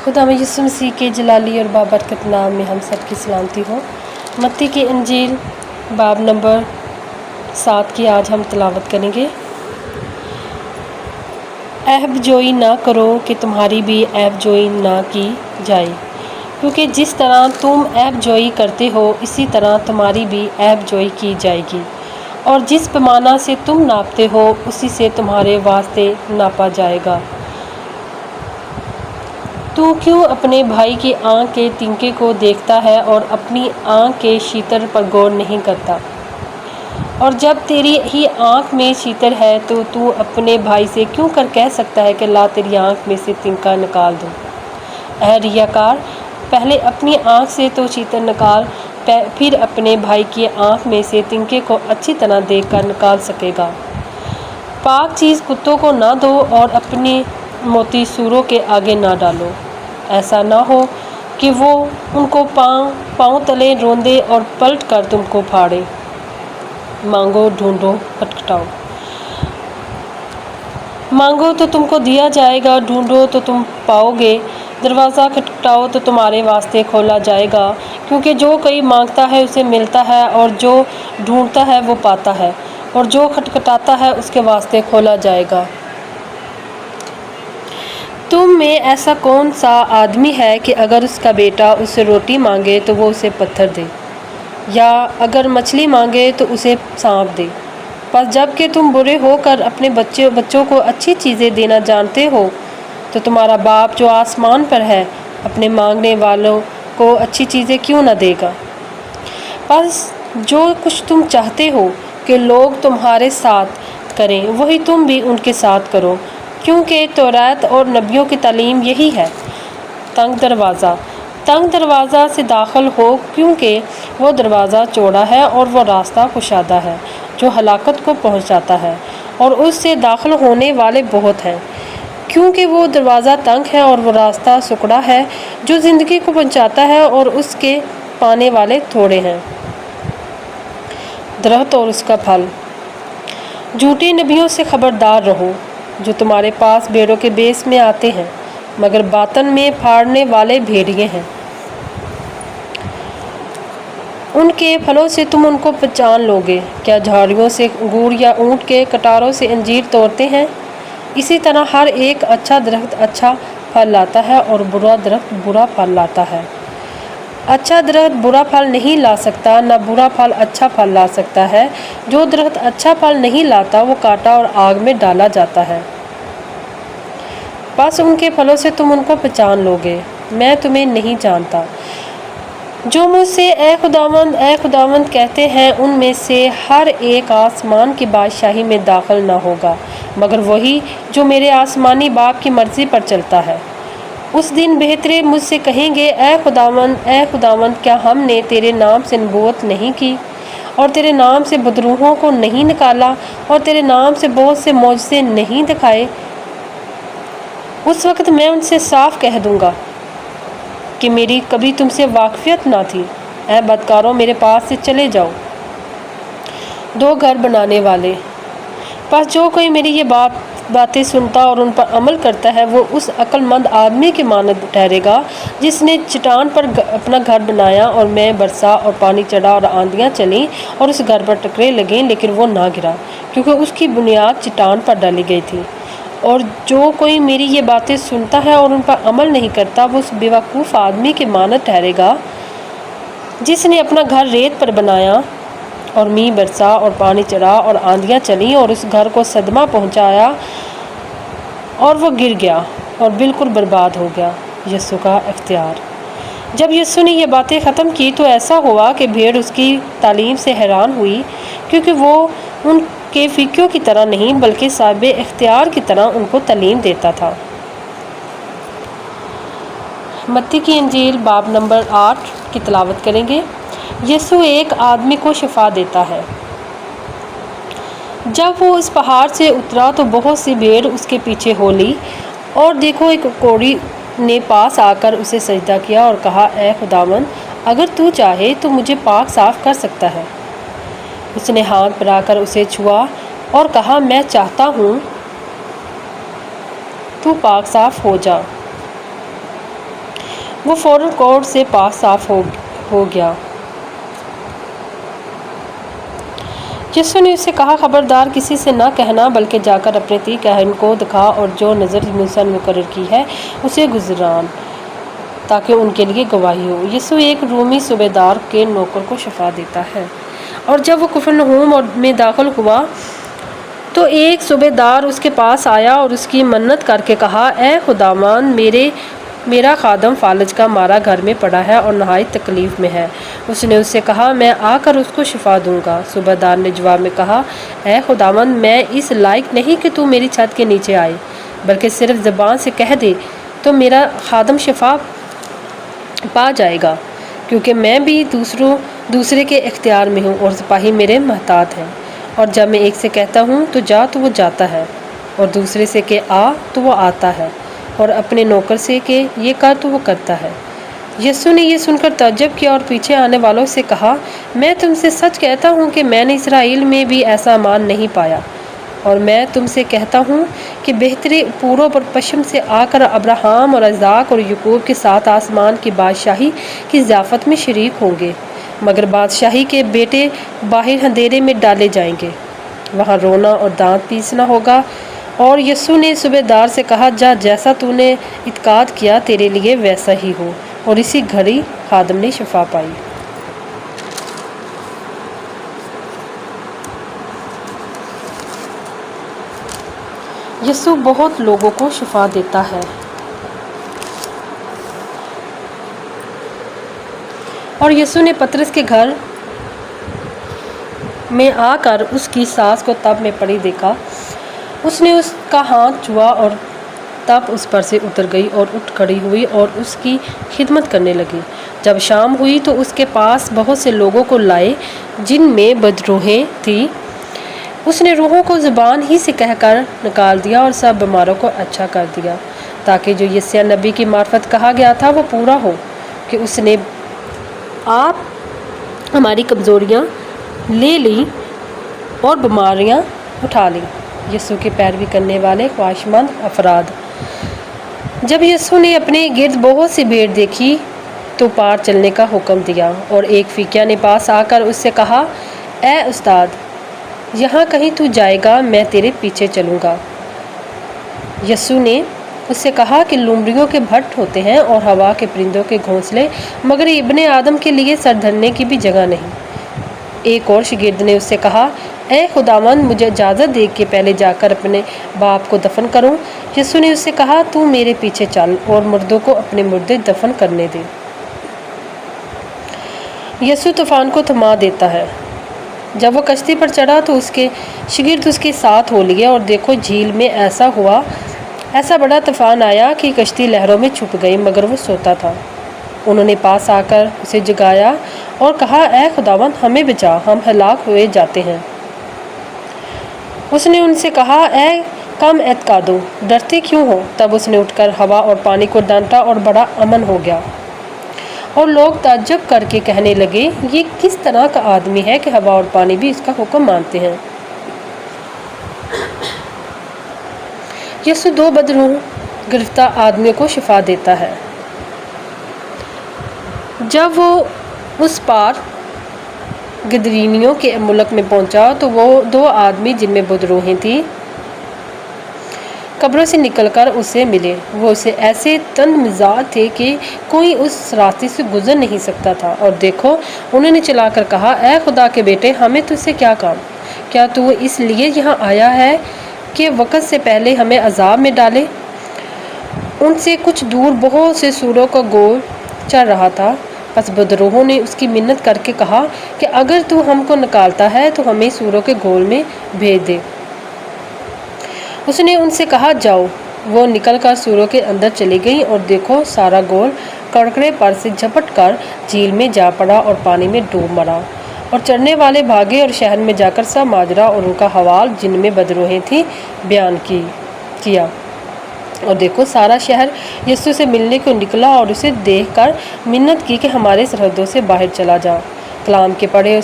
खुदा में यीशु मसीह के जलाली और बाबरकत नाम में हम सब की सलामती हो। मत्ती की इंजील बाब नंबर 7 की आज हम तलावत करेंगे। ऐब जोई ना करो कि तुम्हारी भी ऐब जोई ना की जाए, क्योंकि जिस तरह तुम ऐब जोई करते हो इसी तरह तुम्हारी भी ऐब जोई की जाएगी, और जिस पैमाना से तुम नापते हो उसी से तुम्हारे वास्ते नापा जाएगा। तू क्यों अपने भाई की आँख के तिनके को देखता है और अपनी आँख के शीतर पर गौर नहीं करता? और जब तेरी ही आँख में शीतर है तो तू अपने भाई से क्यों कर कह सकता है कि ला तेरी आँख में से तिनका निकाल दूँ? ऐ रियाकार, पहले अपनी आँख से तो शीतर निकाल, फिर अपने भाई की आँख में से तिनके को अच्छी तरह देखकर निकाल सकेगा। पाक चीज़ कुत्तों को ना दो और अपने मोती सूरों के आगे ना डालो, ऐसा ना हो कि वो उनको पाँव तले रोंदे और पलट कर तुमको फाड़े। मांगो, ढूंढो, खटखटाओ। मांगो तो तुमको दिया जाएगा, ढूंढो तो तुम पाओगे, दरवाज़ा खटखटाओ तो तुम्हारे वास्ते खोला जाएगा। क्योंकि जो कोई मांगता है उसे मिलता है, और जो ढूंढता है वो पाता है, और जो खटखटाता है उसके वास्ते खोला जाएगा। तुम में ऐसा कौन सा आदमी है कि अगर उसका बेटा उससे रोटी मांगे तो वो उसे पत्थर दे, या अगर मछली मांगे तो उसे सांप दे? पर जबकि तुम बुरे होकर अपने बच्चों को अच्छी चीज़ें देना जानते हो, तो तुम्हारा बाप जो आसमान पर है अपने मांगने वालों को अच्छी चीज़ें क्यों न देगा? बस जो कुछ तुम चाहते हो कि लोग तुम्हारे साथ करें वही तुम भी उनके साथ करो, क्योंकि तौरात और नबियों की तालीम यही है। तंग दरवाज़ा से दाखिल हो, क्योंकि वो दरवाज़ा चौड़ा है और वो रास्ता कुशादा है जो हलाकत को पहुंचाता है, और उससे दाखिल होने वाले बहुत हैं। क्योंकि वो दरवाज़ा तंग है और वो रास्ता सुकड़ा है जो ज़िंदगी को पहुंचाता है, और उसके पाने वाले थोड़े हैं। दरख्त और उसका फल। झूठे नबियों से खबरदार रहो, जो तुम्हारे पास भेड़ों के बेस में आते हैं मगर बातन में फाड़ने वाले भेड़िए हैं। उनके फलों से तुम उनको पहचान लोगे। क्या झाड़ियों से अंगूर या ऊँट के कटारों से अंजीर तोड़ते हैं? इसी तरह हर एक अच्छा दरख्त अच्छा फल लाता है और बुरा दरख्त बुरा फल लाता है। अच्छा दरख्त बुरा फल नहीं ला सकता, न बुरा फल अच्छा फल ला सकता है। जो दरख्त अच्छा फल नहीं लाता वो काटा और आग में डाला जाता है। बस उनके फलों से तुम उनको पहचान लोगे। मैं तुम्हें नहीं जानता। जो मुझसे ए खुदावंद कहते हैं उनमें से हर एक आसमान की बादशाही में दाखिल ना होगा, मगर वही जो मेरे आसमानी बाप की मर्ज़ी पर चलता है। उस दिन बेहतरे मुझसे कहेंगे, ए खुदावंद, क्या हमने तेरे नाम से नबूवत नहीं की, और तेरे नाम से बदरूहों को नहीं निकाला, और तेरे नाम से बहुत से मौजज़े नहीं दिखाए? उस वक्त मैं उनसे साफ कह दूंगा कि मेरी कभी तुमसे वाकफियत ना थी। ऐ बदकारों, मेरे पास से चले जाओ। दो घर बनाने वाले। बस जो कोई मेरी ये बातें सुनता और उन पर अमल करता है वो उस अक्लमंद आदमी के मानद ठहरेगा जिसने चट्टान पर अपना घर बनाया, और मैं बरसा और पानी चढ़ा और आंधियाँ चलीं और उस घर पर टकरे लगे, लेकिन वो ना गिरा, क्योंकि उसकी बुनियाद चट्टान पर डाली गई थी। और जो कोई मेरी ये बातें सुनता है और उन पर अमल नहीं करता वो उस बेवकूफ़ आदमी के मानद ठहरेगा जिसने अपना घर रेत पर बनाया, और मींह बरसा और पानी चढ़ा और आंधियाँ चलीं और उस घर को सदमा पहुंचाया, और वो गिर गया और बिल्कुल बर्बाद हो गया। यीशु का इख्तियार। जब यीशु ने ये बातें ख़त्म की तो ऐसा हुआ कि भेड़ उसकी तालीम से हैरान हुई, क्योंकि वो उनके फ़िक्यों की तरह नहीं बल्कि साहिब इख्तियार की तरह उनको तालीम देता था। मत्ती की इंजील बाब नंबर 8 की तलावत करेंगे। यीशु एक आदमी को शिफा देता है। जब वो उस पहाड़ से उतरा तो बहुत सी भीड़ उसके पीछे हो ली, और देखो एक कोढ़ी ने पास आकर उसे सजदा किया और कहा, ए खुदावंद, अगर तू चाहे तो मुझे पाक साफ कर सकता है। उसने हाथ बढ़ाकर उसे छुआ और कहा, मैं चाहता हूँ, तू पाक साफ हो जा। وہ فوراً کوڑ سے پاس صاف ہو گیا۔ یسوع نے اسے کہا، خبردار کسی سے نہ کہنا، بلکہ جا کر اپنے 30 کاہن کو دکھا اور جو نظر موسیٰ نے مقرر کی ہے اسے گزران، تاکہ ان کے لیے گواہی ہو۔ یسوع ایک رومی صوبے دار کے نوکر کو شفا دیتا ہے۔ اور جب وہ کفرنہوم میں داخل ہوا تو ایک صوبے دار اس کے پاس آیا اور اس کی منت کر کے کہا، اے خداوند، میرا خادم فالج کا مارا گھر میں پڑا ہے اور نہایت تکلیف میں ہے۔ اس نے اس سے کہا، میں آ کر اس کو شفا دوں گا۔ صوبے دار نے جواب میں کہا، اے خداوند، میں اس لائق نہیں کہ تو میری چھت کے نیچے آئے، بلکہ صرف زبان سے کہہ دے تو میرا خادم شفا پا جائے گا، کیونکہ میں بھی دوسرے کے اختیار میں ہوں اور سپاہی میرے محتاط ہیں۔ اور جب میں ایک سے کہتا ہوں تو جا تو وہ جاتا ہے، اور دوسرے سے کہ آ تو وہ آتا ہے، اور اپنے نوکر سے کہ یہ کر تو وہ کرتا ہے۔ یسوع نے یہ سن کر تعجب کیا اور پیچھے آنے والوں سے کہا، میں تم سے سچ کہتا ہوں کہ میں نے اسرائیل میں بھی ایسا ایمان نہیں پایا۔ اور میں تم سے کہتا ہوں کہ بہتری پورب اور پشچم سے آ کر ابراہم اور اسحاق اور یعقوب کے ساتھ آسمان کی بادشاہی کی ضیافت میں شریک ہوں گے، مگر بادشاہی کے بیٹے باہر اندھیرے میں ڈالے جائیں گے، وہاں رونا اور دانت پیسنا ہوگا۔ اور یسوع نے صوبے دار سے کہا، جا، جیسا تو نے اعتقاد کیا تیرے لیے ویسا ہی ہو۔ اور اسی گھڑی خادم نے شفا پائی۔ یسوع بہت لوگوں کو شفا دیتا ہے۔ اور یسوع نے پطرس کے گھر میں آ کر اس کی ساس کو تب میں پڑی دیکھا۔ اس نے اس کا ہاتھ چھوا اور تب اس پر سے اتر گئی اور اٹھ کھڑی ہوئی اور اس کی خدمت کرنے لگی۔ جب شام ہوئی تو اس کے پاس بہت سے لوگوں کو لائے جن میں بدروحیں تھیں۔ اس نے روحوں کو زبان ہی سے کہہ کر نکال دیا اور سب بیماروں کو اچھا کر دیا، تاکہ جو یسیہ نبی کی معرفت کہا گیا تھا وہ پورا ہو کہ اس نے آپ ہماری کمزوریاں لے لیں اور بیماریاں اٹھا لیں۔ یسوع کی پیروی کرنے والے خواہشمند افراد۔ جب یسوع نے اپنے گرد بہت سی بھیڑ دیکھی تو پار چلنے کا حکم دیا، اور ایک فیکیا نے پاس آ کر اس سے کہا، اے استاد، یہاں کہیں تو جائے گا، میں تیرے پیچھے چلوں گا۔ یسوع نے اس سے کہا کہ لومڑیوں کے بھٹ ہوتے ہیں اور ہوا کے پرندوں کے گھونسلے، مگر ابن آدم کے لیے سر دھرنے کی بھی جگہ نہیں۔ ایک اور شاگرد نے اس سے کہا، اے خداوند، مجھے اجازت دے کہ پہلے جا کر اپنے باپ کو دفن کروں۔ یسوع نے اس سے کہا، تو میرے پیچھے چل اور مردوں کو اپنے مردے دفن کرنے دے۔ یسوع طوفان کو تھما دیتا ہے۔ جب وہ کشتی پر چڑھا تو اس کے شاگرد اس کے ساتھ ہو لیے، اور دیکھو جھیل میں ایسا بڑا طوفان آیا کہ کشتی لہروں میں چھپ گئی، مگر وہ سوتا تھا۔ انہوں نے پاس آ کر اسے جگایا اور کہا، اے خداوند، ہمیں بچا، ہم ہلاک ہوئے جاتے ہیں۔ اس نے ان سے کہا، اے کم اعتقادو، ڈرتے کیوں ہو؟ تب اس نے اٹھ کر ہوا اور پانی کو ڈانٹا اور بڑا امن ہو گیا۔ اور لوگ تعجب کر کے کہنے لگے، یہ کس طرح کا آدمی ہے کہ ہوا اور پانی بھی اس کا حکم مانتے ہیں۔ یسوع 2 بدروح گرفتہ آدمیوں کو شفا دیتا ہے۔ جب وہ اس پار گدرینیوں کے ملک میں پہنچا تو وہ 2 آدمی جن میں بدروحیں تھیں قبروں سے نکل کر اسے ملے۔ وہ اسے ایسے تند مزاج تھے کہ کوئی اس راستے سے گزر نہیں سکتا تھا، اور دیکھو انہوں نے چلا کر کہا، اے خدا کے بیٹے، ہمیں تجھ سے کیا کام؟ کیا تو اس لیے یہاں آیا ہے کہ وقت سے پہلے ہمیں عذاب میں ڈالے؟ ان سے کچھ دور بہت سے سوروں کا گول چل رہا تھا۔ پس بدروحوں نے اس کی منت کر کے کہا کہ اگر تو ہم کو نکالتا ہے تو ہمیں سوروں کے گول میں بھیج دے۔ اس نے ان سے کہا، جاؤ۔ وہ نکل کر سوروں کے اندر چلی گئیں، اور دیکھو سارا گول کڑکڑے پر سے جھپٹ کر جھیل میں جا پڑا اور پانی میں ڈوب مرا۔ اور چڑھنے والے بھاگے اور شہر میں جا کر سب ماجرا اور ان کا حوال جن میں بدروحیں تھیں بیان کیا۔ اور دیکھو سارا شہر یسوع سے ملنے کو نکلا اور اسے دیکھ کر منت کی کہ ہمارے سرحدوں سے باہر چلا جا۔ کلام کے پڑھے